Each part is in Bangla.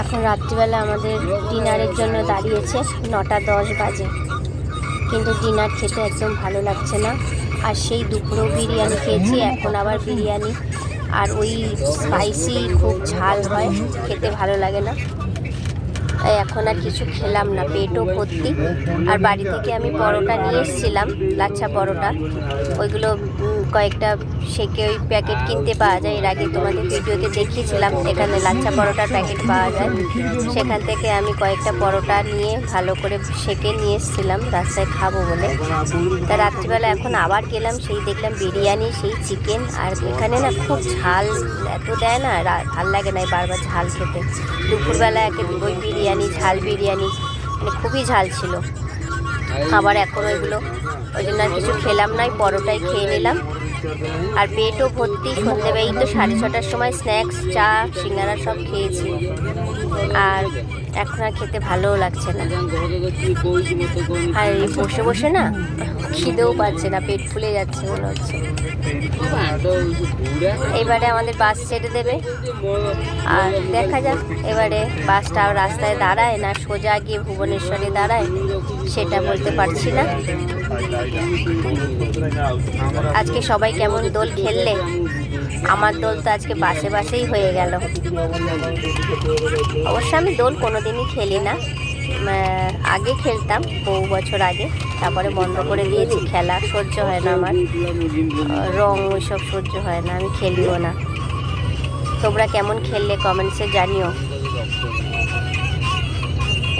এখন রাত্রিবেলা আমাদের ডিনারের জন্য দাঁড়িয়েছে, 9:10 বাজে, কিন্তু ডিনার খেতে একদম ভালো লাগছে না। আর সেই দুপুরেও বিরিয়ানি খেয়েছি, এখন আবার বিরিয়ানি, আর ওই স্পাইসি খুব ঝাল হয়, খেতে ভালো লাগে না। তাই এখন আর কিছু খেলাম না, পেটও ভর্তি। আর বাড়ি থেকে আমি পরোটা নিয়ে এসেছিলাম, লাচ্ছা পরোটা, ওইগুলো কয়েকটা সেকে ওই প্যাকেট কিনতে পাওয়া যায়। এর আগে তোমাদের ভিডিওতে দেখিয়েছিলাম, এখানে লাচ্ছা পরোটার প্যাকেট পাওয়া যায়, সেখান থেকে আমি কয়েকটা পরোটা নিয়ে ভালো করে সেকে নিয়ে এসেছিলাম রাস্তায় খাবো বলে। তা রাত্রিবেলা এখন আবার গেলাম, সেই দেখলাম বিরিয়ানি, সেই চিকেন। আর এখানে না খুব ঝাল এত দেয় না, ভাল লাগে না বারবার ঝাল খেতে। দুপুরবেলা ওই বিরিয়ানি, ঝাল বিরিয়ানি, মানে খুবই ঝাল ছিল। আবার এখন ওইগুলো, ওই জন্য আর কিছু খেলাম না, পরোটাই খেয়ে নিলাম। আর পেটও ভর্তি। সন্ধ্যেবেলায় তো 6:30টার সময় স্ন্যাক্স, চা, সিঙ্গারা সব খেয়েছি, আর এখন আর খেতে ভালোও লাগছে না। আর বসে বসে না খিদেও পাচ্ছে না, পেট ফুলে যাচ্ছে মনে হচ্ছে। এবারে আমাদের বাস ছেড়ে দেবে, আর দেখা যাক এবারে বাসটা রাস্তায় দাঁড়ায় না সোজা গিয়ে ভুবনেশ্বরে দাঁড়ায়, সেটা বলতে পারছি না। আজকে সবাই কেমন দোল খেললে? আমার দোল তো আজকে বাসে বাসেই হয়ে গেল। অবশ্য আমি দোল কোনোদিনই খেলি না, আগে খেলতাম বহু বছর আগে, তারপরে বন্ধ করে দিয়েছি খেলা। সহ্য হয় না আমার, রং ওইসব সহ্য হয় না, আমি খেলিও না। তোমরা কেমন খেললে কমেন্টসে জানিও।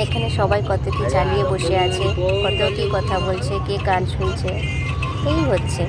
এখানে সবাই কত কি চালিয়ে বসে আছে, কত কি কথা বলছে, কে গান শুনছে, এই হচ্ছে।